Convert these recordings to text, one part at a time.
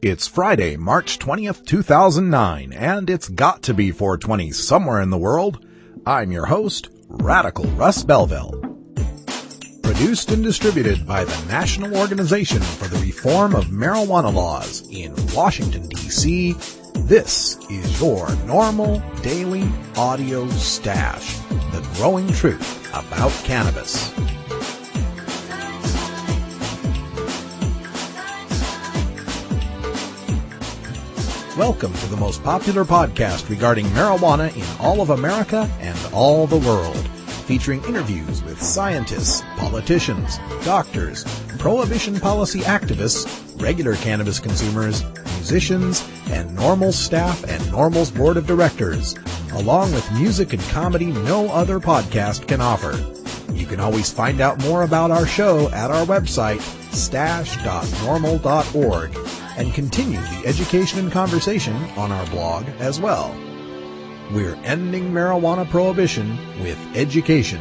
It's Friday, March 20th, 2009, and it's got to be 420 somewhere in the world. I'm your host, Radical Russ Belville. Produced and distributed by the National Organization for the Reform of Marijuana Laws in Washington, D.C., this is your normal daily audio stash, the growing truth about cannabis. Welcome to the most popular podcast regarding marijuana in all of America and all the world, featuring interviews with scientists, politicians, doctors, prohibition policy activists, regular cannabis consumers, musicians, and NORML staff and NORML's board of directors, along with music and comedy no other podcast can offer. You can always find out more about our show at our website, stash.normal.org, and continue the education and conversation on our blog as well. We're ending marijuana prohibition with education,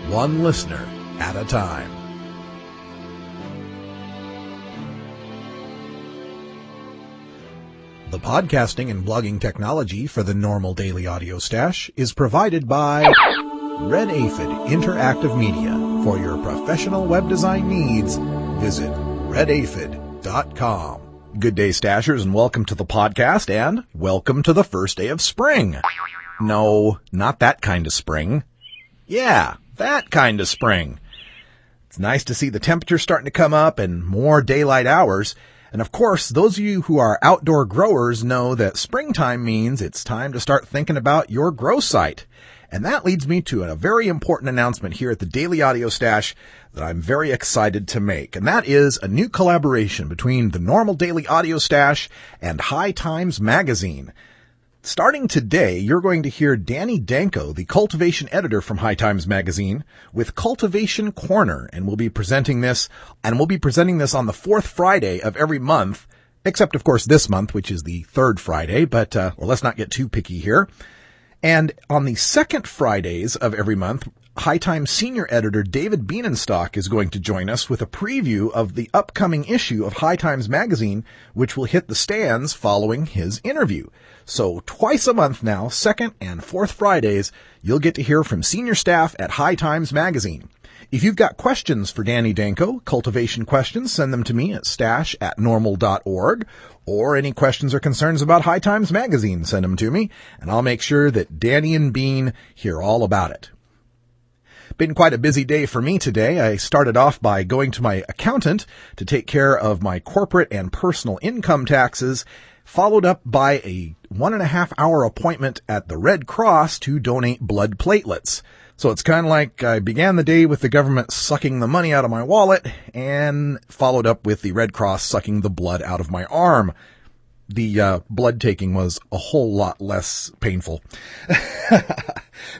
one listener at a time. The podcasting and blogging technology for the NORML Daily Audio Stash is provided by Red Aphid Interactive Media. For your professional web design needs, visit redaphid.com. Good day, Stashers, and welcome to the podcast, and welcome to the first day of spring. No, not that kind of spring. Yeah, that kind of spring. It's nice to see the temperature starting to come up and more daylight hours. And of course, those of you who are outdoor growers know that springtime means it's time to start thinking about your grow site. And that leads me to a very important announcement here at the Daily Audio Stash that I'm very excited to make. And that is a new collaboration between the NORML Daily Audio Stash and High Times Magazine. Starting today, you're going to hear Danny Danko, the cultivation editor from High Times Magazine, with Cultivation Corner, and we'll be presenting this on the fourth Friday of every month, except of course this month, which is the third Friday, but let's not get too picky here. And on the second Fridays of every month, High Times senior editor David Bienenstock is going to join us with a preview of the upcoming issue of High Times Magazine, which will hit the stands following his interview. So twice a month now, second and fourth Fridays, you'll get to hear from senior staff at High Times Magazine. If you've got questions for Danny Danko, cultivation questions, send them to me at stash@normal.org, or any questions or concerns about High Times Magazine, send them to me, and I'll make sure that Danny and Bean hear all about it. Been quite a busy day for me today. I started off by going to my accountant to take care of my corporate and personal income taxes, followed up by a 1.5 hour appointment at the Red Cross to donate blood platelets. So it's kind of like I began the day with the government sucking the money out of my wallet and followed up with the Red Cross sucking the blood out of my arm. The blood taking was a whole lot less painful.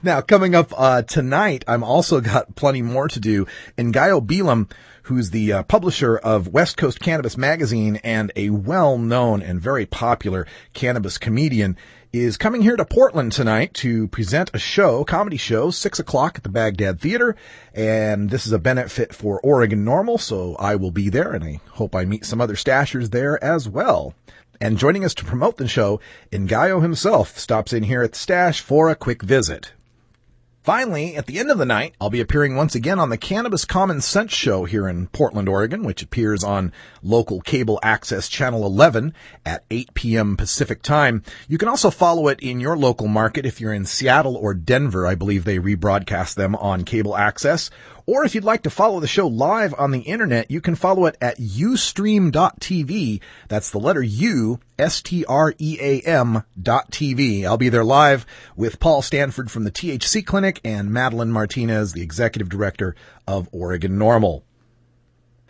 Now, coming up tonight, I'm also got plenty more to do. Ngaio Bealum, who's the publisher of West Coast Cannabis Magazine and a well-known and very popular cannabis comedian, is coming here to Portland tonight to present a comedy show, 6 o'clock at the Baghdad Theater. And this is a benefit for Oregon NORML, so I will be there, and I hope I meet some other stashers there as well. And joining us to promote the show, Ngaio himself stops in here at the stash for a quick visit. Finally, at the end of the night, I'll be appearing once again on the Cannabis Common Sense show here in Portland, Oregon, which appears on local cable access channel 11 at 8 p.m. Pacific time. You can also follow it in your local market if you're in Seattle or Denver. I believe they rebroadcast them on cable access. Or if you'd like to follow the show live on the internet, you can follow it at ustream.tv. That's the letter U, STREAM.tv. I'll be there live with Paul Stanford from the THC Clinic and Madeline Martinez, the executive director of Oregon NORML.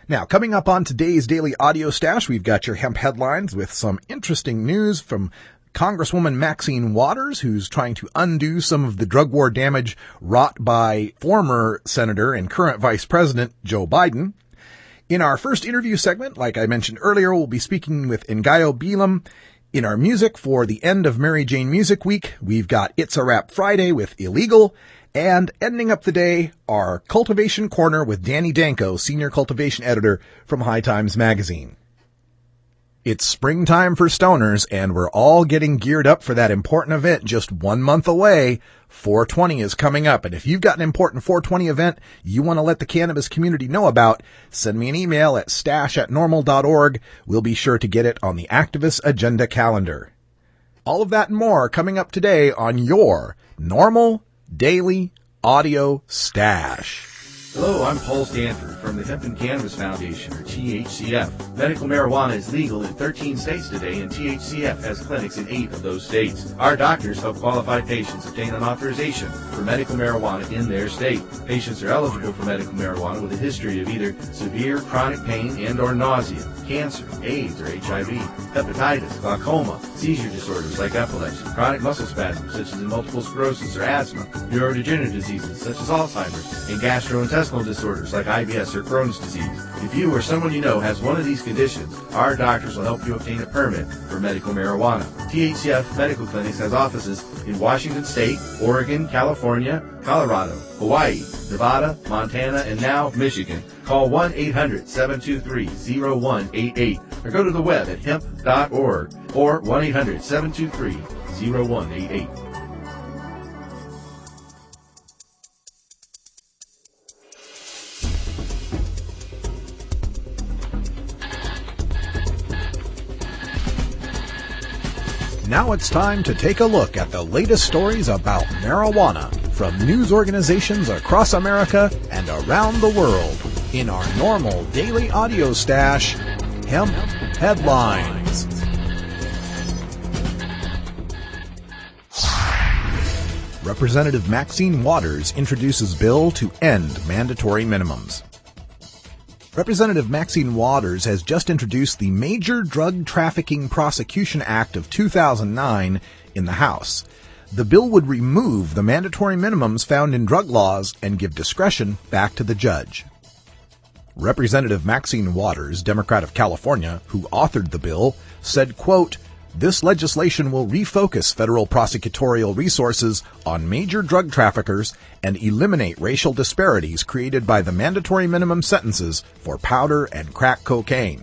Now, coming up on today's Daily Audio Stash, we've got your hemp headlines with some interesting news from Congresswoman Maxine Waters, who's trying to undo some of the drug war damage wrought by former Senator and current Vice President Joe Biden. In our first interview segment, like I mentioned earlier, we'll be speaking with Ngaio Bealum. In our music for the end of Mary Jane Music Week, we've got It's a Rap Friday with Illegal. And ending up the day, our Cultivation Corner with Danny Danko, Senior Cultivation Editor from High Times Magazine. It's springtime for stoners, and we're all getting geared up for that important event just 1 month away. 420 is coming up, and if you've got an important 420 event you want to let the cannabis community know about, send me an email at stash@normal.org. We'll be sure to get it on the Activist Agenda calendar. All of that and more coming up today on your Normal Daily Audio Stash. Hello, I'm Paul Stanford from the Hemp and Cannabis Foundation, or THCF. Medical marijuana is legal in 13 states today, and THCF has clinics in 8 of those states. Our doctors help qualified patients obtain an authorization for medical marijuana in their state. Patients are eligible for medical marijuana with a history of either severe chronic pain and or nausea, cancer, AIDS or HIV, hepatitis, glaucoma, seizure disorders like epilepsy, chronic muscle spasms such as in multiple sclerosis or asthma, neurodegenerative diseases such as Alzheimer's, and gastrointestinal disorders like IBS or Crohn's disease. If you or someone you know has one of these conditions, our doctors will help you obtain a permit for medical marijuana. THCF Medical Clinics has offices in Washington State, Oregon, California, Colorado, Hawaii, Nevada, Montana, and now Michigan. Call 1-800-723-0188 or go to the web at hemp.org or 1-800-723-0188. Now it's time to take a look at the latest stories about marijuana from news organizations across America and around the world in our normal daily audio stash, Hemp Headlines. Representative Maxine Waters introduces bill to end mandatory minimums. Representative Maxine Waters has just introduced the Major Drug Trafficking Prosecution Act of 2009 in the House. The bill would remove the mandatory minimums found in drug laws and give discretion back to the judge. Representative Maxine Waters, Democrat of California, who authored the bill, said, quote, "This legislation will refocus federal prosecutorial resources on major drug traffickers and eliminate racial disparities created by the mandatory minimum sentences for powder and crack cocaine."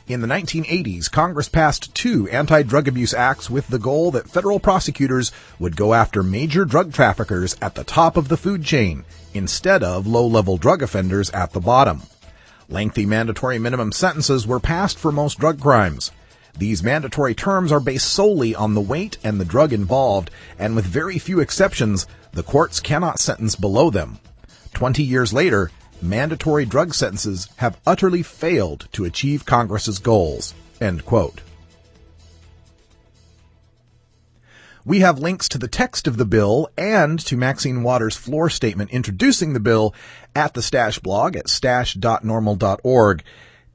In the 1980s, Congress passed 2 anti-drug abuse acts with the goal that federal prosecutors would go after major drug traffickers at the top of the food chain instead of low-level drug offenders at the bottom. Lengthy mandatory minimum sentences were passed for most drug crimes. These mandatory terms are based solely on the weight and the drug involved, and with very few exceptions, the courts cannot sentence below them. 20 years later, mandatory drug sentences have utterly failed to achieve Congress's goals. End quote. We have links to the text of the bill and to Maxine Waters' floor statement introducing the bill at the Stash blog at stash.normal.org.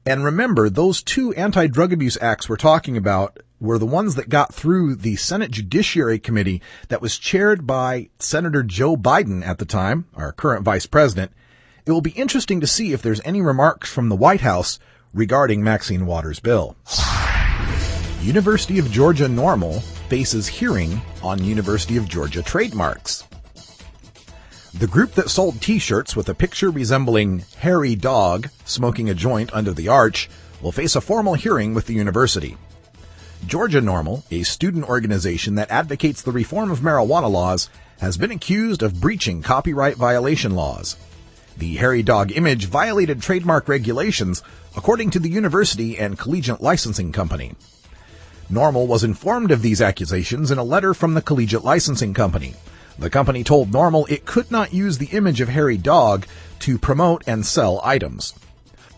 And remember, those 2 anti-drug abuse acts we're talking about were the ones that got through the Senate Judiciary Committee that was chaired by Senator Joe Biden at the time, our current vice president. It will be interesting to see if there's any remarks from the White House regarding Maxine Waters' bill. University of Georgia NORML faces hearing on University of Georgia trademarks. The group that sold T-shirts with a picture resembling hairy dog smoking a joint under the arch will face a formal hearing with the university. Georgia NORML, a student organization that advocates the reform of marijuana laws, has been accused of breaching copyright violation laws. The hairy dog image violated trademark regulations, according to the university and Collegiate Licensing Company. NORML was informed of these accusations in a letter from the Collegiate Licensing Company. The company told NORML it could not use the image of hairy dog to promote and sell items.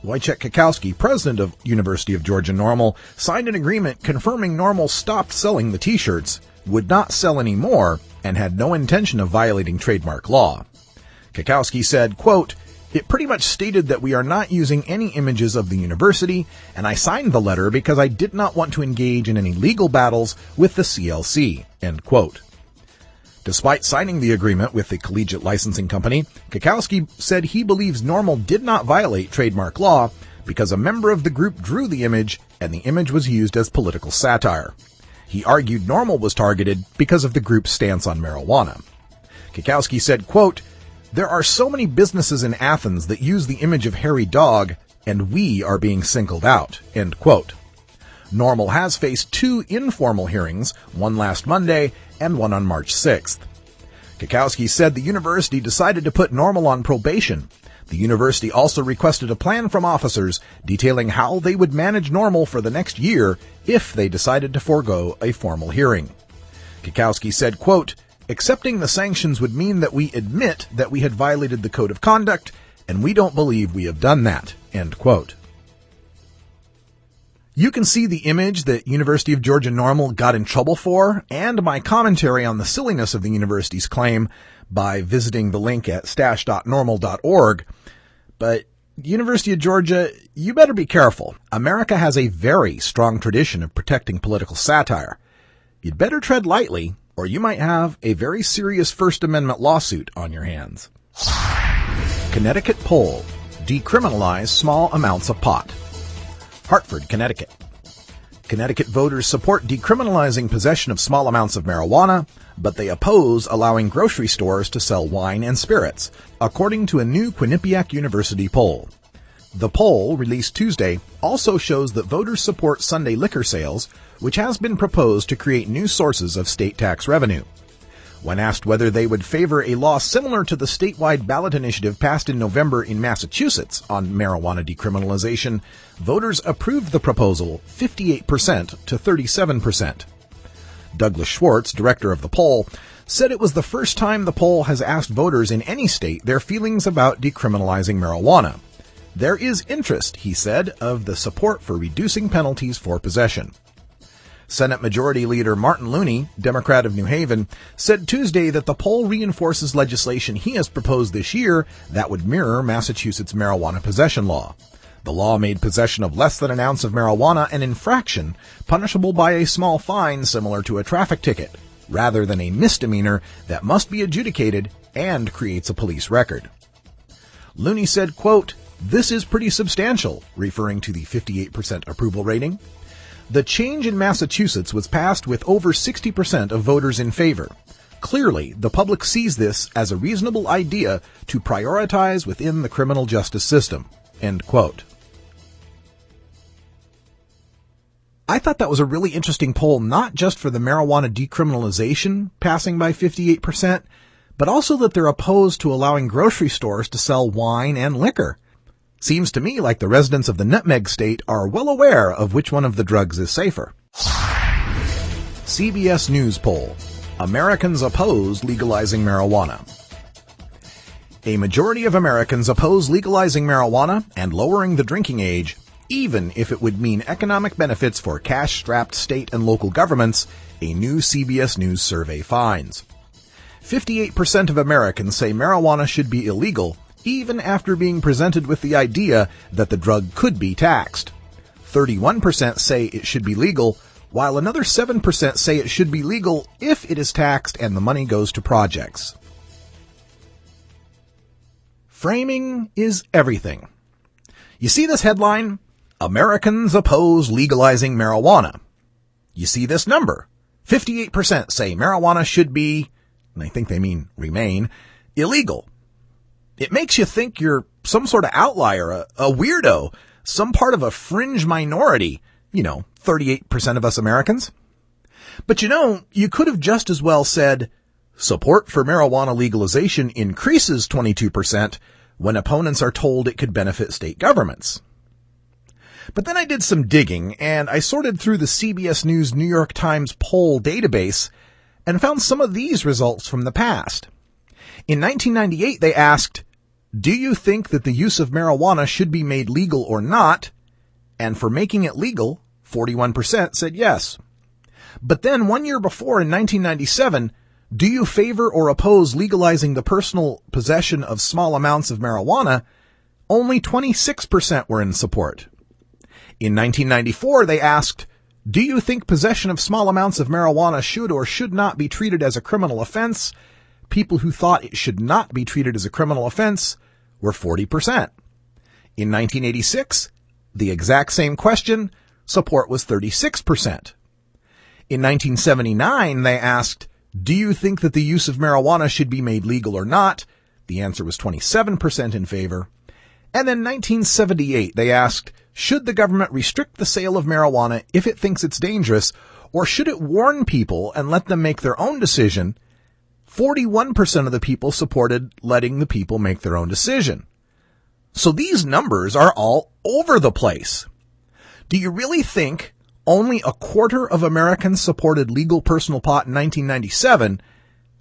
Wojciech Kakowski, president of University of Georgia NORML, signed an agreement confirming NORML stopped selling the T-shirts, would not sell any more, and had no intention of violating trademark law. Kakowski said, quote, "It pretty much stated that we are not using any images of the university, and I signed the letter because I did not want to engage in any legal battles with the CLC." End quote. Despite signing the agreement with the Collegiate Licensing Company, Kakowski said he believes NORML did not violate trademark law because a member of the group drew the image and the image was used as political satire. He argued NORML was targeted because of the group's stance on marijuana. Kakowski said, quote, "There are so many businesses in Athens that use the image of hairy dog, and we are being singled out." End quote. NORML has faced 2 informal hearings, one last Monday and one on March 6th. Kikowski said the university decided to put NORML on probation. The university also requested a plan from officers detailing how they would manage NORML for the next year if they decided to forego a formal hearing. Kikowski said, quote, "Accepting the sanctions would mean that we admit that we had violated the code of conduct, and we don't believe we have done that," end quote. You can see the image that University of Georgia NORML got in trouble for, and my commentary on the silliness of the university's claim by visiting the link at stash.normal.org. But University of Georgia, you better be careful. America has a very strong tradition of protecting political satire. You'd better tread lightly, or you might have a very serious First Amendment lawsuit on your hands. Connecticut poll: decriminalize small amounts of pot. Hartford, Connecticut. Connecticut voters support decriminalizing possession of small amounts of marijuana, but they oppose allowing grocery stores to sell wine and spirits, according to a new Quinnipiac University poll. The poll, released Tuesday, also shows that voters support Sunday liquor sales, which has been proposed to create new sources of state tax revenue. When asked whether they would favor a law similar to the statewide ballot initiative passed in November in Massachusetts on marijuana decriminalization, voters approved the proposal 58% to 37%. Douglas Schwartz, director of the poll, said it was the first time the poll has asked voters in any state their feelings about decriminalizing marijuana. There is interest, he said, of the support for reducing penalties for possession. Senate Majority Leader Martin Looney, Democrat of New Haven, said Tuesday that the poll reinforces legislation he has proposed this year that would mirror Massachusetts' marijuana possession law. The law made possession of less than an ounce of marijuana an infraction punishable by a small fine similar to a traffic ticket, rather than a misdemeanor that must be adjudicated and creates a police record. Looney said, quote, "This is pretty substantial," referring to the 58% approval rating. The change in Massachusetts was passed with over 60% of voters in favor. Clearly, the public sees this as a reasonable idea to prioritize within the criminal justice system. End quote. I thought that was a really interesting poll, not just for the marijuana decriminalization passing by 58%, but also that they're opposed to allowing grocery stores to sell wine and liquor. Seems to me like the residents of the Nutmeg State are well aware of which one of the drugs is safer. CBS News poll: Americans oppose legalizing marijuana. A majority of Americans oppose legalizing marijuana and lowering the drinking age, even if it would mean economic benefits for cash-strapped state and local governments, a new CBS News survey finds. 58% of Americans say marijuana should be illegal, even after being presented with the idea that the drug could be taxed. 31% say it should be legal, while another 7% say it should be legal if it is taxed and the money goes to projects. Framing is everything. You see this headline? Americans oppose legalizing marijuana. You see this number? 58% say marijuana should be, and I think they mean remain, illegal. It makes you think you're some sort of outlier, a weirdo, some part of a fringe minority, 38% of us Americans. But you could have just as well said, support for marijuana legalization increases 22% when opponents are told it could benefit state governments. But then I did some digging, and I sorted through the CBS News New York Times poll database and found some of these results from the past. In 1998, they asked, "Do you think that the use of marijuana should be made legal or not?" And for making it legal, 41% said yes. But then 1 year before, in 1997, do you favor or oppose legalizing the personal possession of small amounts of marijuana? Only 26% were in support. In 1994, they asked, do you think possession of small amounts of marijuana should or should not be treated as a criminal offense? People who thought it should not be treated as a criminal offense were 40%. In 1986, the exact same question, support was 36%. In 1979, they asked, do you think that the use of marijuana should be made legal or not? The answer was 27% in favor. And then 1978, they asked, should the government restrict the sale of marijuana if it thinks it's dangerous, or should it warn people and let them make their own decision? 41% of the people supported letting the people make their own decision. So these numbers are all over the place. Do you really think only a quarter of Americans supported legal personal pot in 1997,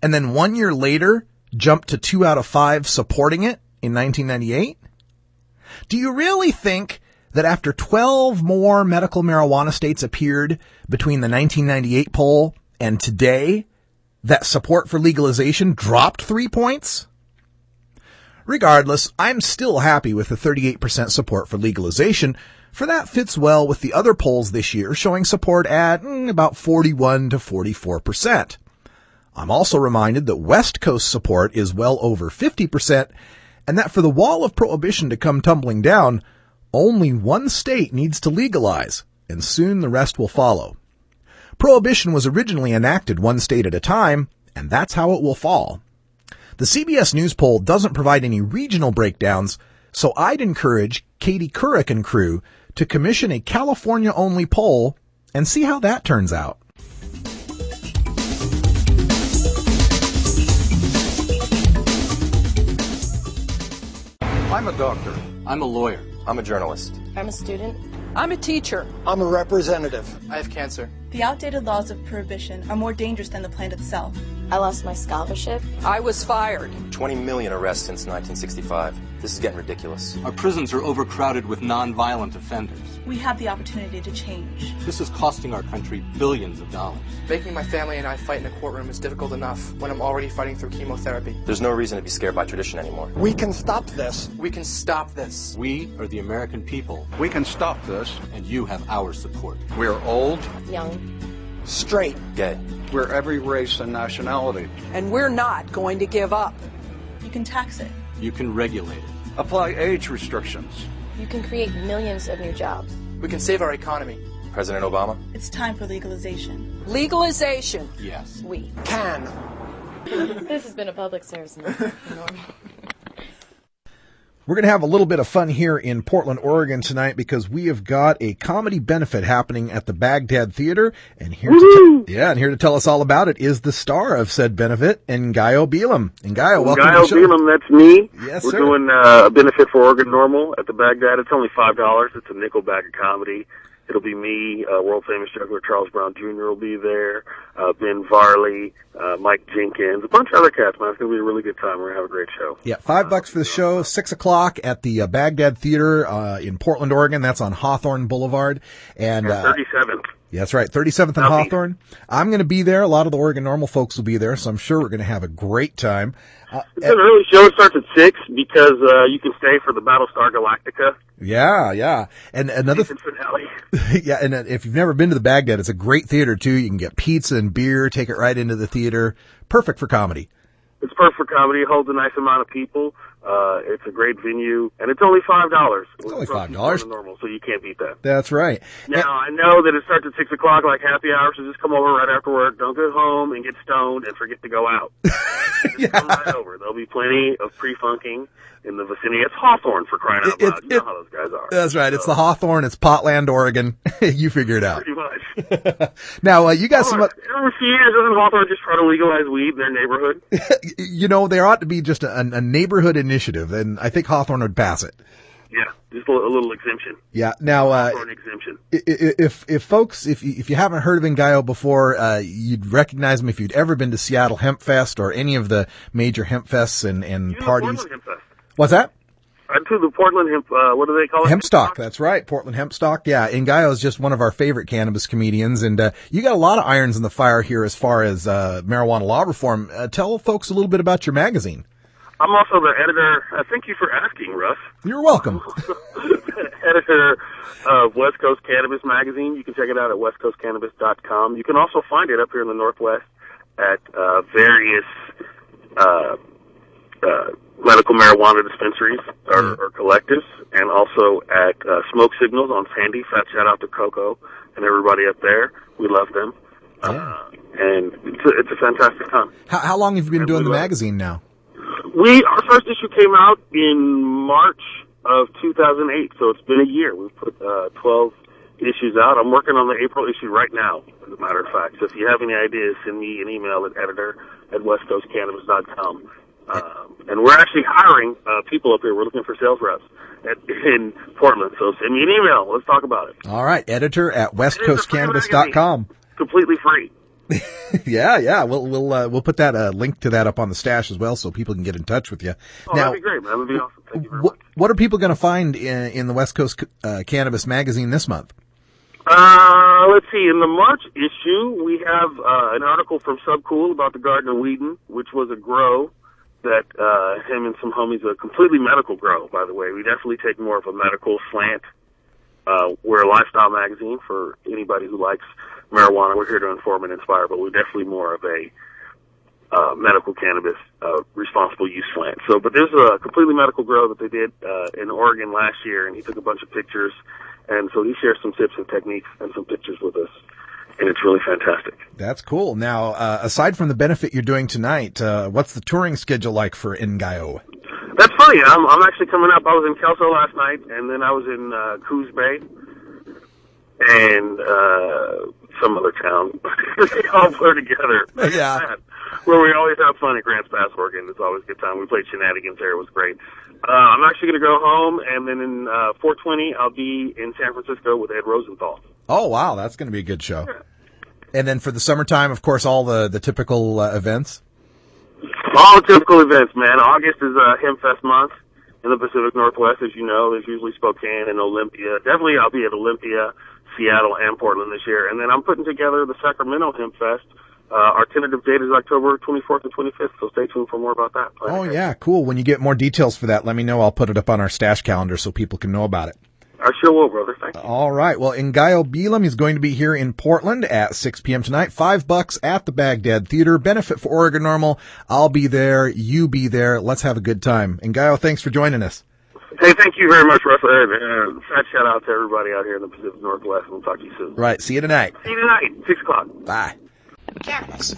and then 1 year later jumped to 2 out of 5 supporting it in 1998? Do you really think that after 12 more medical marijuana states appeared between the 1998 poll and today, that support for legalization dropped 3 points? Regardless, I'm still happy with the 38% support for legalization, for that fits well with the other polls this year showing support at about 41 to 44%. I'm also reminded that West Coast support is well over 50%, and that for the wall of prohibition to come tumbling down, only one state needs to legalize, and soon the rest will follow. Prohibition was originally enacted one state at a time, and that's how it will fall. The CBS News poll doesn't provide any regional breakdowns, so I'd encourage Katie Couric and crew to commission a California-only poll and see how that turns out. I'm a doctor. I'm a lawyer. I'm a journalist. I'm a student. I'm a teacher. I'm a representative. I have cancer. The outdated laws of prohibition are more dangerous than the plant itself. I lost my scholarship. I was fired. 20 million arrests since 1965. This is getting ridiculous. Our prisons are overcrowded with non-violent offenders. We have the opportunity to change. This is costing our country billions of dollars. Making my family and I fight in a courtroom is difficult enough when I'm already fighting through chemotherapy. There's no reason to be scared by tradition anymore. We can stop this. We can stop this. We are the American people, We can stop this. and you have our support. We're old, Young. straight. Gay. We're every race and nationality. And we're not going to give up. You can tax it. You can regulate it. Apply age restrictions. You can create millions of new jobs. We can save our economy. President Obama? It's time for legalization. Legalization. Yes. We. Can. This has been a public service announcement. We're going to have a little bit of fun here in Portland, Oregon tonight because we have got a comedy benefit happening at the Baghdad Theater. And here to tell us all about it is the star of said benefit, Ngaio Bealum. Ngaio, welcome to the show. Ngaio Bealum, that's me. Yes, We're sir. doing a benefit for Oregon NORML at the Baghdad. It's only $5. It's a nickel bag of comedy. It'll be me, world-famous juggler Charles Brown Jr. will be there, Ben Varley, Mike Jenkins, a bunch of other cats, man. It's going to be a really good time. We're going to have a great show. Yeah, $5 for the show, 6 o'clock at the Baghdad Theater in Portland, Oregon. That's on Hawthorne Boulevard. And 37th. Yeah, that's right, 37th and Hawthorne. I'm going to be there. A lot of the Oregon NORML folks will be there, so I'm sure we're going to have a great time. It's an early show. It starts at 6 because you can stay for the Battlestar Galactica. Yeah. And another Finale. yeah, and if you've never been to the Baghdad, it's a great theater too. You can get pizza and beer, take it right into the theater. Perfect for comedy. It's perfect for comedy. It holds a nice amount of people. It's a great venue, and it's only $5. It's only $5. Normal, so you can't beat that. That's right. Now, I know that it starts at 6 o'clock, like happy hour, so just come over right after work. Don't go home and get stoned and forget to go out. Just come right over. There'll be plenty of pre-funking in the vicinity. It's Hawthorne, for crying out loud. You know how those guys are. That's right. It's the Hawthorne. It's Potland, Oregon. You figure it out. Pretty much. Now, you got some... Every few years, doesn't Hawthorne just try to legalize weed in their neighborhood? You know, there ought to be just a neighborhood initiative, and I think Hawthorne would pass it. Yeah, just a little exemption. Yeah. Now, Hawthorne exemption. If folks, if you haven't heard of Ngaio before, you'd recognize him if you'd ever been to Seattle Hemp Fest or any of the major hemp fests and parties. Hemp Fest. What's that? I to the Portland Hemp, what do they call it? Hempstock, that's right. Portland Hempstock. Yeah, Ngaio is just one of our favorite cannabis comedians, and you got a lot of irons in the fire here as far as marijuana law reform. Tell folks a little bit about your magazine. I'm also the editor. Thank you for asking, Russ. You're welcome. Editor of West Coast Cannabis Magazine. You can check it out at westcoastcannabis.com. You can also find it up here in the Northwest at various medical marijuana dispensaries or collectives, and also at Smoke Signals on Sandy. Fat shout out to Coco and everybody up there. We love them. And it's a fantastic time. How long have you been doing the magazine now? Our first issue came out in March of 2008, so it's been a year. We've put 12 issues out. I'm working on the April issue right now, as a matter of fact. So if you have any ideas, send me an email at editor@westcoastcannabis.com. And we're actually hiring people up here. We're looking for sales reps in Portland. So send me an email. Let's talk about it. All right, editor@westcoastcannabis.com. Completely free. Yeah. We'll put that link to that up on the stash as well, so people can get in touch with you. Oh, now, that'd be great, man. That would be awesome. Thank you very much. What are people going to find in the West Coast Cannabis magazine this month? Let's see. In the March issue, we have an article from Subcool about the Garden of Whedon, which was a grow that him and some homies, a completely medical grow, by the way. We definitely take more of a medical slant. We're a lifestyle magazine for anybody who likes marijuana. We're here to inform and inspire, but we're definitely more of a medical cannabis responsible use slant. So, but there's a completely medical grow that they did in Oregon last year, and he took a bunch of pictures, and so he shares some tips and techniques and some pictures with us, and it's really fantastic. That's cool. Now, aside from the benefit you're doing tonight, what's the touring schedule like for Ngaio? That's funny. I'm actually coming up. I was in Kelso last night, and then I was in Coos Bay and some other town. They all blur together. Yeah. Where we always have fun at Grants Pass, Oregon. It's always a good time. We played shenanigans there. It was great. I'm actually going to go home, and then in 420, I'll be in San Francisco with Ed Rosenthal. Oh, wow. That's going to be a good show. Yeah. And then for the summertime, of course, all the typical events? All the typical events, man. August is HempFest month in the Pacific Northwest, as you know. There's usually Spokane and Olympia. Definitely I'll be at Olympia, Seattle, and Portland this year. And then I'm putting together the Sacramento HempFest. Our tentative date is October 24th and 25th, so stay tuned for more about that. Oh, yeah, cool. When you get more details for that, let me know. I'll put it up on our stash calendar so people can know about it. I sure will, brother. Thank you. All right. Well, Ngaio Bealum is going to be here in Portland at 6 p.m. tonight. $5 at the Baghdad Theater. Benefit for Oregon NORML. I'll be there. You be there. Let's have a good time. Ngaio, thanks for joining us. Hey, thank you very much, Russell. Fat shout out to everybody out here in the Pacific Northwest. We'll talk to you soon. Right. See you tonight. See you tonight, 6 o'clock. Bye. Cannabis.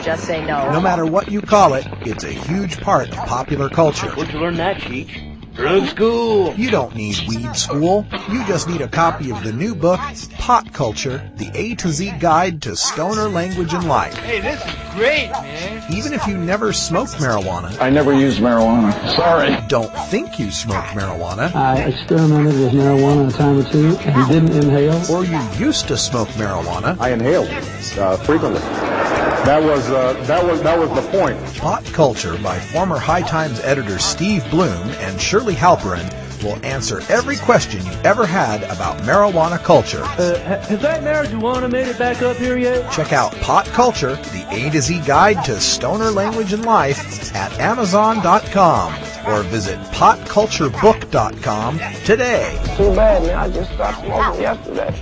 Just say no. No matter what you call it, it's a huge part of popular culture. Where'd you learn that, Cheech? Drug school. You don't need weed school. You just need a copy of the new book, Pot Culture, the A to Z Guide to Stoner Language and Life. Hey, this is great, man. Even if you never smoked marijuana. I never used marijuana. Sorry. Don't think you smoked marijuana. I experimented with marijuana a time or two and didn't inhale. Or you used to smoke marijuana. I inhaled frequently. That was the point. Pot Culture by former High Times editor Steve Bloom and Shirley Halperin will answer every question you ever had about marijuana culture. Has that marijuana made it back up here yet? Check out Pot Culture, the A to Z Guide to Stoner Language and Life at Amazon.com or visit potculturebook.com today. Too bad, man. I just stopped smoking yesterday.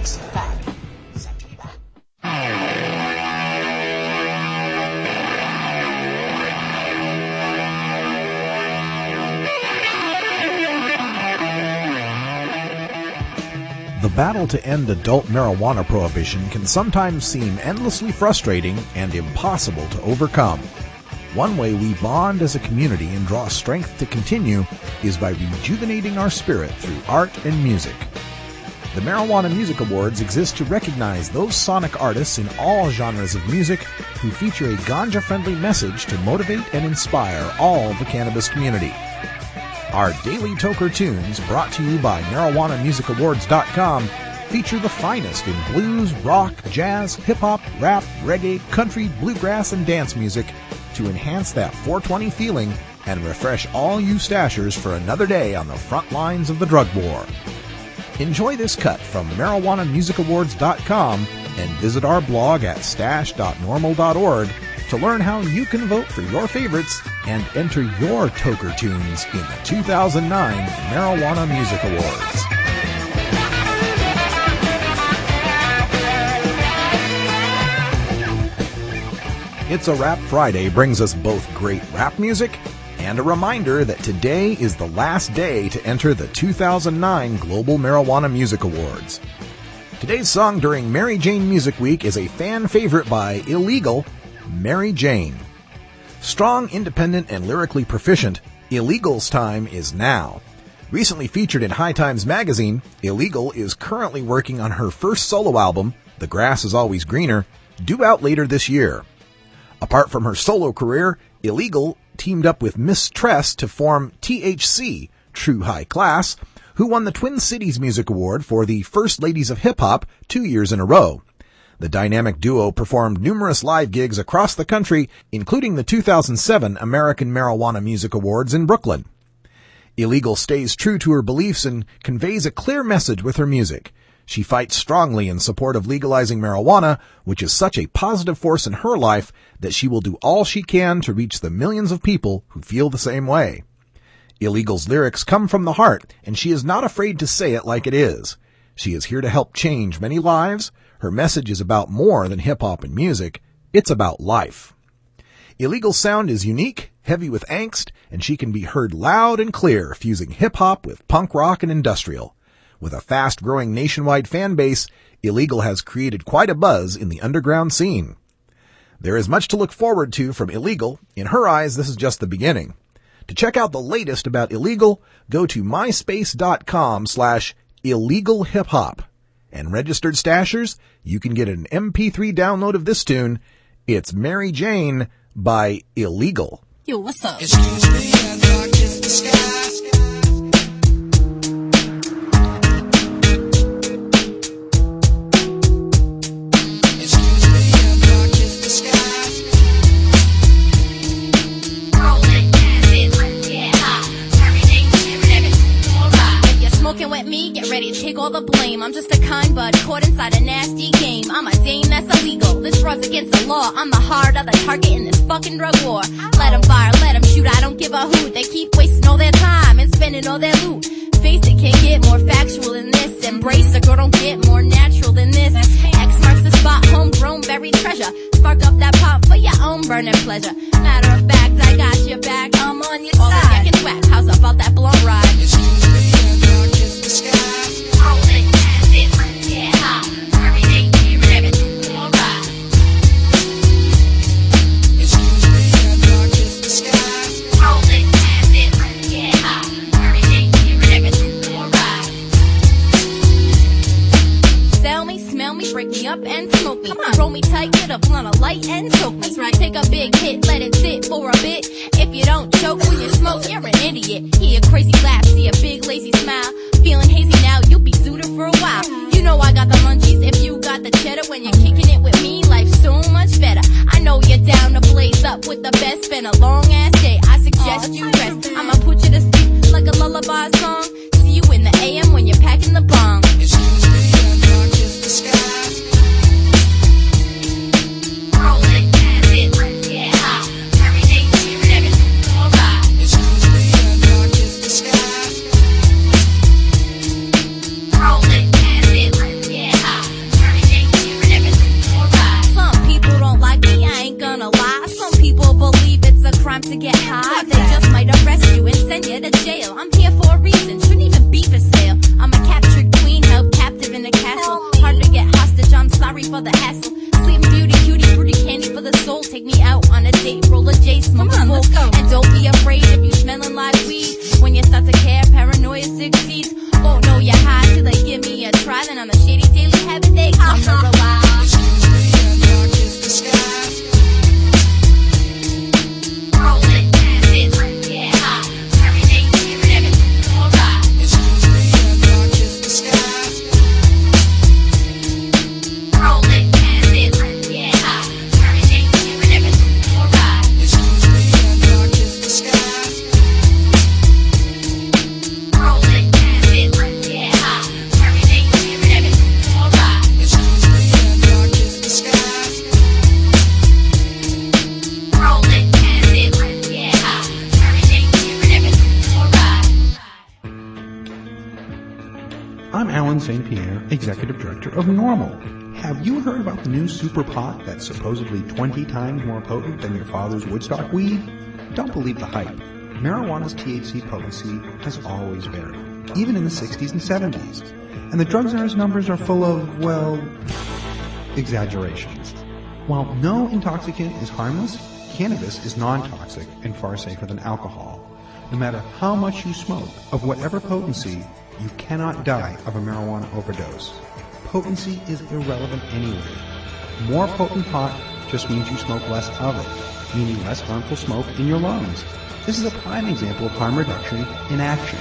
The battle to end adult marijuana prohibition can sometimes seem endlessly frustrating and impossible to overcome. One way we bond as a community and draw strength to continue is by rejuvenating our spirit through art and music. The Marijuana Music Awards exist to recognize those sonic artists in all genres of music who feature a ganja-friendly message to motivate and inspire all the cannabis community. Our daily Toker tunes, brought to you by MarijuanaMusicAwards.com, feature the finest in blues, rock, jazz, hip-hop, rap, reggae, country, bluegrass, and dance music to enhance that 420 feeling and refresh all you stashers for another day on the front lines of the drug war. Enjoy this cut from MarijuanaMusicAwards.com and visit our blog at stash.normal.org to learn how you can vote for your favorites and enter your Toker tunes in the 2009 Marijuana Music Awards. It's a Rap Friday brings us both great rap music and a reminder that today is the last day to enter the 2009 Global Marijuana Music Awards. Today's song during Mary Jane Music Week is a fan favorite by Illegal, Mary Jane. Strong, independent, and lyrically proficient, Illegal's time is now. Recently featured in High Times magazine, Illegal is currently working on her first solo album, The Grass is Always Greener, due out later this year. Apart from her solo career, Illegal teamed up with Miss Tress to form THC, True High Class, who won the Twin Cities Music Award for the First Ladies of Hip Hop 2 years in a row. The dynamic duo performed numerous live gigs across the country, including the 2007 American Marijuana Music Awards in Brooklyn. Illegal stays true to her beliefs and conveys a clear message with her music. She fights strongly in support of legalizing marijuana, which is such a positive force in her life that she will do all she can to reach the millions of people who feel the same way. Illegal's lyrics come from the heart, and she is not afraid to say it like it is. She is here to help change many lives. Her message is about more than hip-hop and music. It's about life. Illegal's sound is unique, heavy with angst, and she can be heard loud and clear, fusing hip-hop with punk rock and industrial. With a fast-growing nationwide fan base, Illegal has created quite a buzz in the underground scene. There is much to look forward to from Illegal. In her eyes, this is just the beginning. To check out the latest about Illegal, go to myspace.com/illegalhiphop. And registered stashers, you can get an MP3 download of this tune. It's Mary Jane by Illegal. Yo, what's up? Excuse me as I kiss the sky. With me, get ready to take all the blame. I'm just a kind bud caught inside a nasty game. I'm a dame that's illegal. This drug's against the law. I'm the heart of the target in this fucking drug war. Let them fire, let them shoot. I don't give a hoot. They keep wasting all their time and spending all their loot. Face it, can't get more factual than this. Embrace a girl, don't get more natural than this. X marks the spot, homegrown buried treasure. Spark up that pop for your own burning pleasure. Matter of fact, I got your back. I'm on your side. All the jack and whack. How's about that blunt ride? Excuse me as I kiss the sky. Break me up and smoke me. Roll me tight, get a blunt of light and choke me. That's right. Take a big hit, let it sit for a bit. If you don't choke when you smoke, you're an idiot. Hear a crazy laugh, see a big lazy smile. Feeling hazy now, you'll be suited for a while. You know I got the munchies if you got the cheddar. When you're kicking it with me, life's so much better. I know you're down to blaze up with the best. Been a long ass day, I suggest you rest. I'ma put you to sleep like a lullaby song. See you in the AM when you're packing the bong. Excuse me as I kiss the sky. To get high, they just might arrest you and send you to jail. I'm here for a reason, shouldn't even be for sale. I'm a captured queen, held captive in a castle. Hard to get hostage, I'm sorry for the hassle. Sleeping beauty, cutie, fruity candy for the soul. Take me out on a date, roll a J, smoke a bowl. And don't be afraid if you smelling like weed. When you start to care, paranoia succeeds. Won't know you're high till they give me a try. Then I'm a shady daily habit, they come to rely. Excuse me as I kiss the sky. St. Pierre, Executive Director of NORML. Have you heard about the new super pot that's supposedly 20 times more potent than your father's Woodstock weed? Don't believe the hype. Marijuana's THC potency has always varied, even in the 60s and 70s. And the drug czar's numbers are full of, well, exaggerations. While no intoxicant is harmless, cannabis is non-toxic and far safer than alcohol. no matter how much you smoke, of whatever potency, you cannot die of a marijuana overdose. Potency is irrelevant anyway. More potent pot just means you smoke less of it, meaning less harmful smoke in your lungs. This is a prime example of harm reduction in action.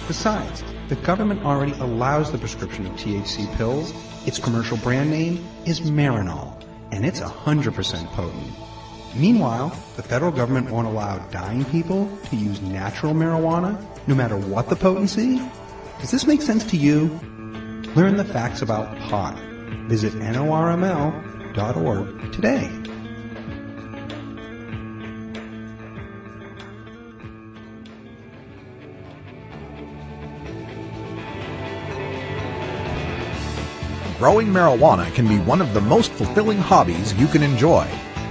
Besides, the government already allows the prescription of THC pills. Its commercial brand name is Marinol, and it's 100% potent. Meanwhile, the federal government won't allow dying people to use natural marijuana, no matter what the potency? Does this make sense to you? Learn the facts about pot. Visit NORML.org today. Growing marijuana can be one of the most fulfilling hobbies you can enjoy.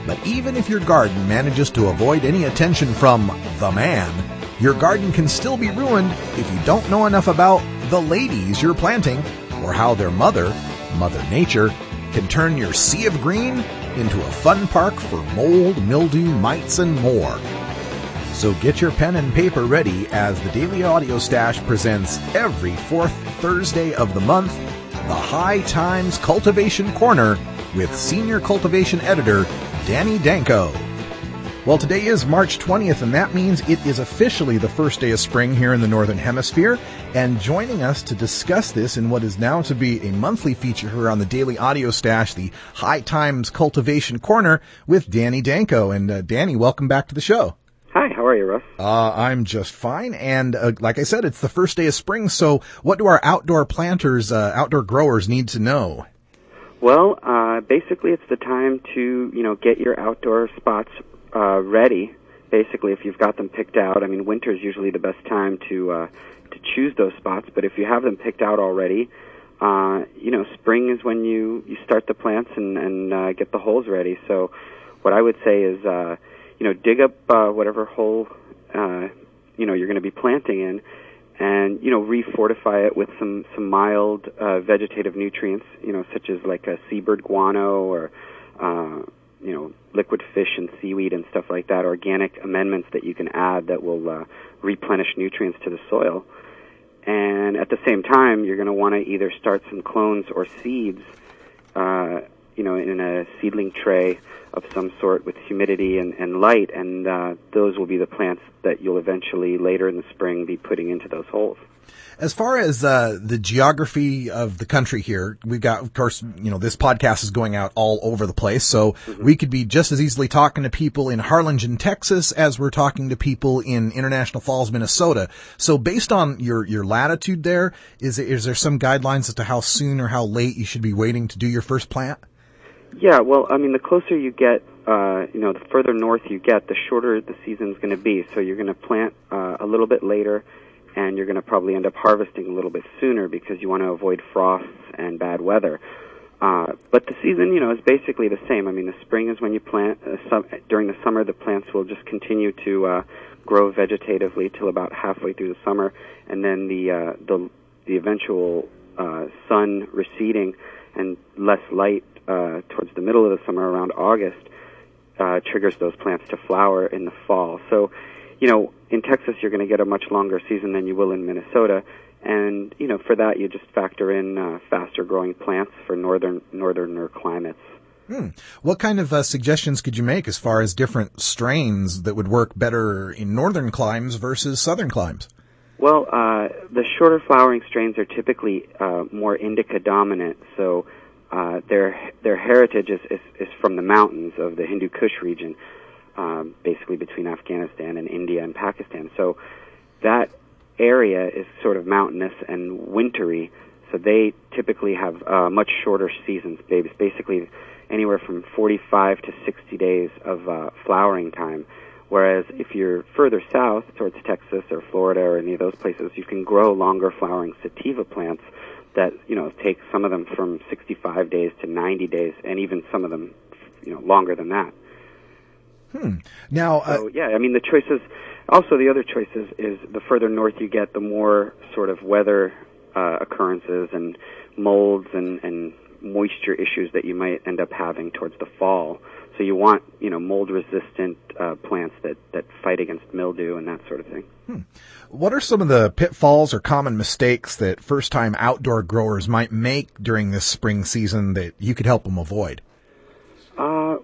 But even if your garden manages to avoid any attention from the man, your garden can still be ruined if you don't know enough about the ladies you're planting, or how their mother, Mother Nature, can turn your sea of green into a fun park for mold, mildew, mites, and more. So get your pen and paper ready as the Daily Audio Stash presents every fourth Thursday of the month, the High Times Cultivation Corner with Senior Cultivation Editor Danny Danko. Well, today is March 20th, and that means it is officially the first day of spring here in the Northern Hemisphere. And joining us to discuss this in what is now to be a monthly feature here on the Daily Audio Stash, the High Times Cultivation Corner with Danny Danko. And Danny, welcome back to the show. Hi, how are you, Russ? I'm just fine. And like I said, it's the first day of spring. So what do our outdoor planters, outdoor growers need to know? Well, basically it's the time to, get your outdoor spots ready. Basically, if you've got them picked out. I mean, winter is usually the best time to choose those spots. But if you have them picked out already, spring is when you start the plants and get the holes ready. So what I would say is, dig up whatever hole, you're going to be planting in, and, refortify it with some mild vegetative nutrients, such as like a seabird guano or, liquid fish and seaweed and stuff like that, organic amendments that you can add that will replenish nutrients to the soil. And at the same time, you're going to want to either start some clones or seeds, in a seedling tray of some sort with humidity and light, and those will be the plants that you'll eventually, later in the spring, be putting into those holes. As far as the geography of the country here, we've got, of course, this podcast is going out all over the place, so we could be just as easily talking to people in Harlingen, Texas, as we're talking to people in International Falls, Minnesota. So based on your latitude there, is there some guidelines as to how soon or how late you should be waiting to do your first plant? Yeah, well, I mean, the closer you get, the further north you get, the shorter the season's going to be. So you're going to plant a little bit later, and you're going to probably end up harvesting a little bit sooner because you want to avoid frosts and bad weather. But the season, is basically the same. I mean, the spring is when you plant. During the summer, the plants will just continue to grow vegetatively till about halfway through the summer, and then the eventual sun receding and less light towards the middle of the summer, around August, triggers those plants to flower in the fall. So, in Texas, you're going to get a much longer season than you will in Minnesota, and for that you just factor in faster growing plants for northerner climates. What kind of suggestions could you make as far as different strains that would work better in northern climes versus southern climes? Well, the shorter flowering strains are typically more indica dominant, so their heritage is from the mountains of the Hindu Kush region, basically between Afghanistan and India and Pakistan. So that area is sort of mountainous and wintry, so they typically have much shorter seasons, basically anywhere from 45 to 60 days of flowering time. Whereas if you're further south towards Texas or Florida or any of those places, you can grow longer flowering sativa plants that, take some of them from 65 days to 90 days, and even some of them, longer than that. Now, I mean, the choices, also the other choices is the further north you get, the more sort of weather occurrences and molds and moisture issues that you might end up having towards the fall. So you want, mold-resistant plants that fight against mildew and that sort of thing. What are some of the pitfalls or common mistakes that first-time outdoor growers might make during this spring season that you could help them avoid?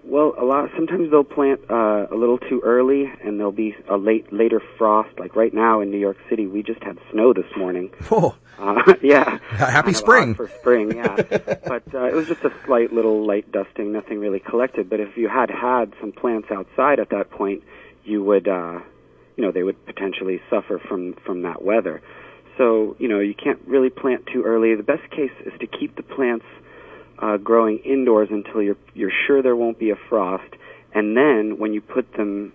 Well, sometimes they'll plant a little too early, and there'll be a later frost. Like right now in New York City, we just had snow this morning. Oh, yeah. Happy spring. For spring, yeah. But it was just a slight little light dusting, nothing really collected. But if you had some plants outside at that point, you would, they would potentially suffer from that weather. So, you can't really plant too early. The best case is to keep the plants growing indoors until you're sure there won't be a frost, and then when you put them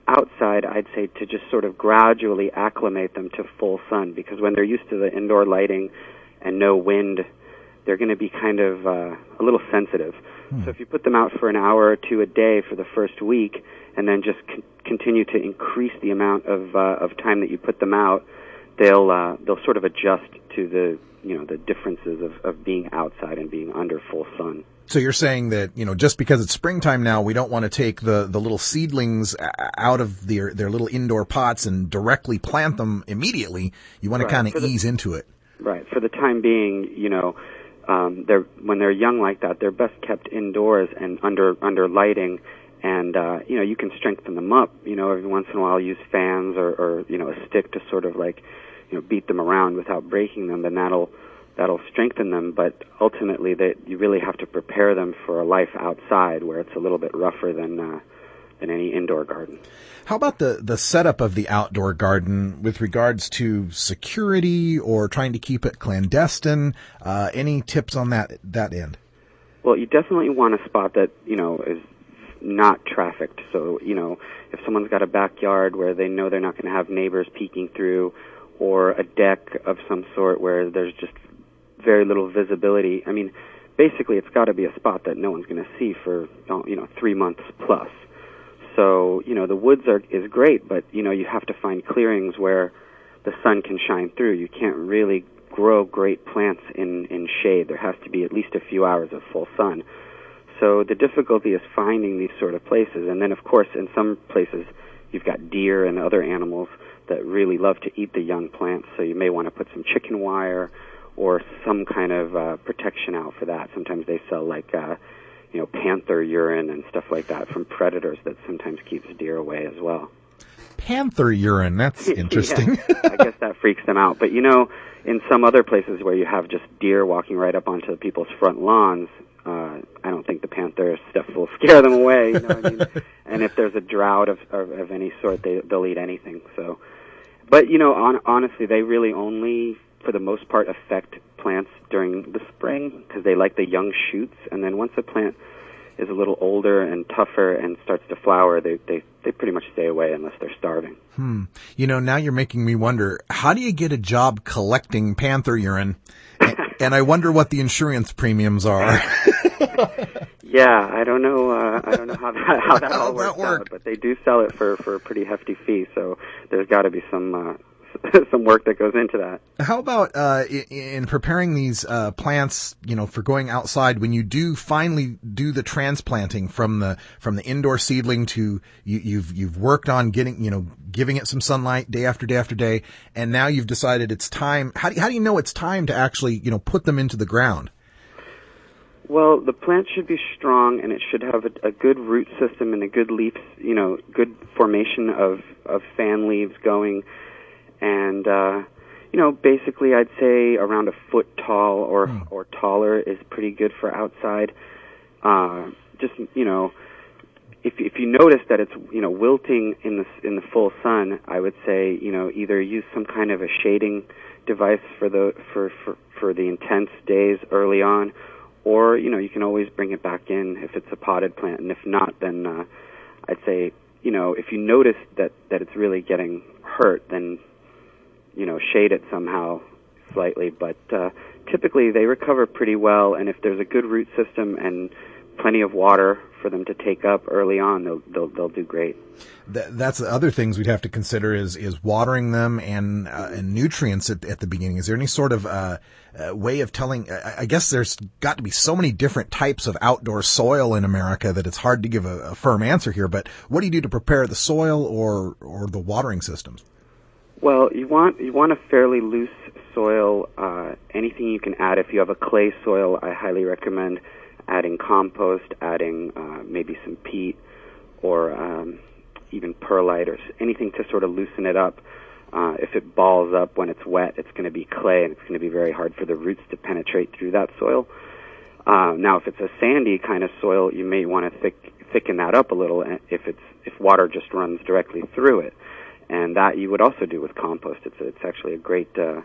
outside, I'd say to just sort of gradually acclimate them to full sun, because when they're used to the indoor lighting and no wind, they're going to be kind of a little sensitive. So if you put them out for an hour or two a day for the first week, and then just continue to increase the amount of time that you put them out, they'll sort of adjust to the differences of being outside and being under full sun. So you're saying that, just because it's springtime now, we don't want to take the little seedlings out of their little indoor pots and directly plant them immediately. You want to kind of ease into it. Right. For the time being, when they're young like that, they're best kept indoors and under lighting. And, you can strengthen them up, every once in a while use fans or a stick to sort of beat them around without breaking them, then that'll strengthen them. But ultimately, you really have to prepare them for a life outside where it's a little bit rougher than any indoor garden. How about the setup of the outdoor garden with regards to security or trying to keep it clandestine? Any tips on that end? Well, you definitely want a spot that is not trafficked. So if someone's got a backyard where they know they're not going to have neighbors peeking through, or a deck of some sort where there's just very little visibility. I mean, basically it's got to be a spot that no one's going to see for 3 months plus. So the woods is great, but you have to find clearings where the sun can shine through. You can't really grow great plants in shade. There has to be at least a few hours of full sun. So the difficulty is finding these sort of places. And then of course in some places you've got deer and other animals that really love to eat the young plants, so you may want to put some chicken wire or some kind of protection out for that. Sometimes they sell panther urine and stuff like that from predators that sometimes keeps deer away as well. Panther urine, that's interesting. Yeah, I guess that freaks them out. But in some other places where you have just deer walking right up onto people's front lawns, I don't think the panther stuff will scare them away. And if there's a drought of any sort, they'll eat anything. So, but honestly, they really only, for the most part, affect plants during the spring because they like the young shoots. And then once a plant is a little older and tougher and starts to flower, they pretty much stay away unless they're starving. Now you're making me wonder, how do you get a job collecting panther urine? And I wonder what the insurance premiums are. Yeah, I don't know how that all works out, but they do sell it for a pretty hefty fee. So there's got to be some work that goes into that. How about in preparing these plants, for going outside, when you do finally do the transplanting from the indoor seedling to you've worked on giving it some sunlight day after day after day, and now you've decided it's time. How do you know it's time to actually put them into the ground? Well, the plant should be strong, and it should have a good root system and a good leaf, good formation of fan leaves going. And, basically I'd say around a foot tall or taller is pretty good for outside. If you notice that it's, wilting in the full sun, I would say, either use some kind of a shading device for the intense days early on, or, you can always bring it back in if it's a potted plant. And if not, then I'd say, if you notice that it's really getting hurt, then shade it somehow slightly, but typically they recover pretty well, and if there's a good root system and plenty of water for them to take up early on, they'll do great. That's the other things we'd have to consider is watering them and nutrients at the beginning. Is there any sort of way of telling? I guess there's got to be so many different types of outdoor soil in America that it's hard to give a firm answer here. But what do you do to prepare the soil or the watering systems? Well, you want a fairly loose soil. Anything you can add. If you have a clay soil, I highly recommend adding compost, adding maybe some peat, or even perlite, or anything to sort of loosen it up. If it balls up when it's wet, it's going to be clay, and it's going to be very hard for the roots to penetrate through that soil. Now, if it's a sandy kind of soil, you may want to thicken that up a little if water just runs directly through it. And that you would also do with compost. It's actually a great kind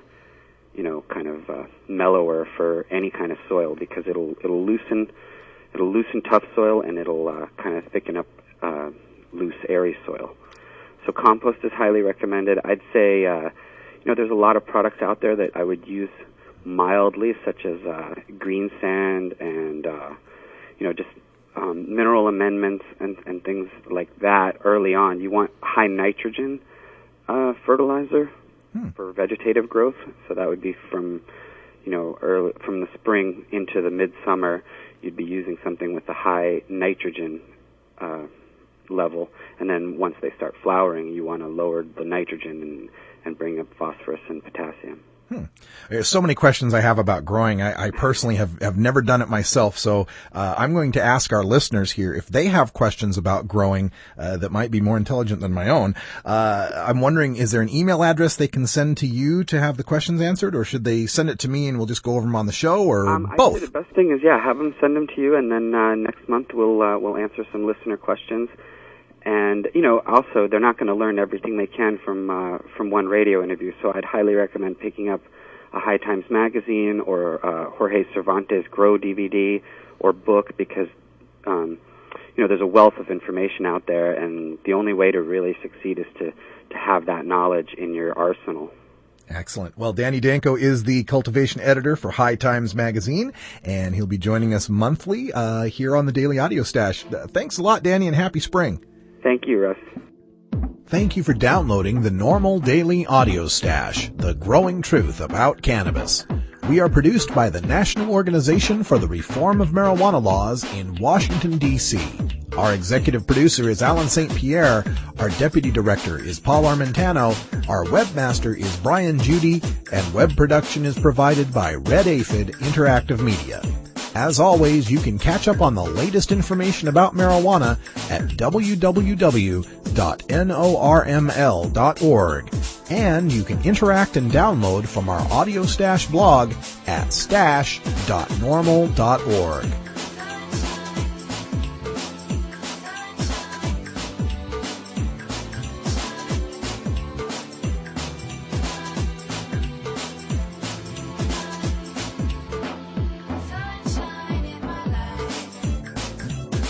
of mellower for any kind of soil, because it'll loosen tough soil, and it'll kind of thicken up loose, airy soil. So compost is highly recommended. I'd say there's a lot of products out there that I would use mildly, such as green sand and just mineral amendments and things like that early on. You want high nitrogen fertilizer for vegetative growth. So that would be from the spring into the midsummer. You'd be using something with a high nitrogen level, and then once they start flowering, you want to lower the nitrogen and bring up phosphorus and potassium. There's so many questions I have about growing. I personally have never done it myself, so I'm going to ask our listeners here if they have questions about growing that might be more intelligent than my own. I'm wondering, is there an email address they can send to you to have the questions answered, or should they send it to me and we'll just go over them on the show, or both? I'd say the best thing is, have them send them to you, and then next month we'll answer some listener questions. And also they're not going to learn everything they can from one radio interview. So I'd highly recommend picking up a High Times magazine or Jorge Cervantes Grow DVD or book, because there's a wealth of information out there, and the only way to really succeed is to have that knowledge in your arsenal. Excellent. Well, Danny Danko is the cultivation editor for High Times magazine, and he'll be joining us monthly here on the Daily Audio Stash. Thanks a lot, Danny, and happy spring. Thank you, Russ. Thank you for downloading the NORML Daily Audio Stash, the growing truth about cannabis. We are produced by the National Organization for the Reform of Marijuana Laws in Washington, D.C. Our executive producer is Alan St. Pierre. Our deputy director is Paul Armentano. Our webmaster is Brian Judy, and web production is provided by Red Aphid Interactive Media. As always, you can catch up on the latest information about marijuana at www.norml.org. And you can interact and download from our Audio Stash blog at stash.norml.org.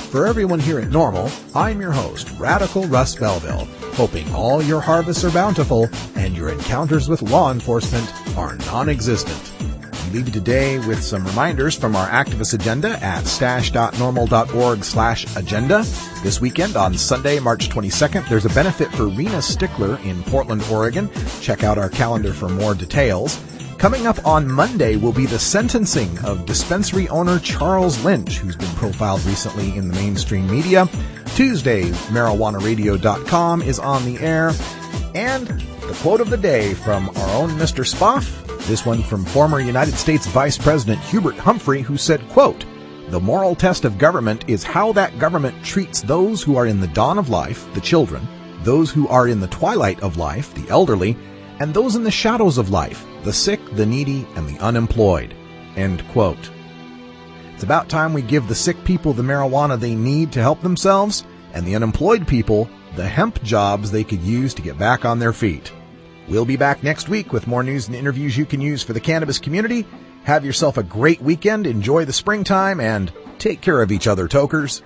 For everyone here at NORML, I'm your host, Radical Russ Belville, hoping all your harvests are bountiful and your encounters with law enforcement are non-existent. We leave you today with some reminders from our activist agenda at stash.norml.org/agenda. This weekend on Sunday, March 22nd, there's a benefit for Rena Stickler in Portland, Oregon. Check out our calendar for more details. Coming up on Monday will be the sentencing of dispensary owner Charles Lynch, who's been profiled recently in the mainstream media. Tuesday, MarijuanaRadio.com is on the air. And the quote of the day from our own Mr. Spoff, this one from former United States Vice President Hubert Humphrey, who said, quote, "The moral test of government is how that government treats those who are in the dawn of life, the children, those who are in the twilight of life, the elderly, and those in the shadows of life, the sick, the needy, and the unemployed." End quote. It's about time we give the sick people the marijuana they need to help themselves, and the unemployed people the hemp jobs they could use to get back on their feet. We'll be back next week with more news and interviews you can use for the cannabis community. Have yourself a great weekend, enjoy the springtime, and take care of each other, tokers.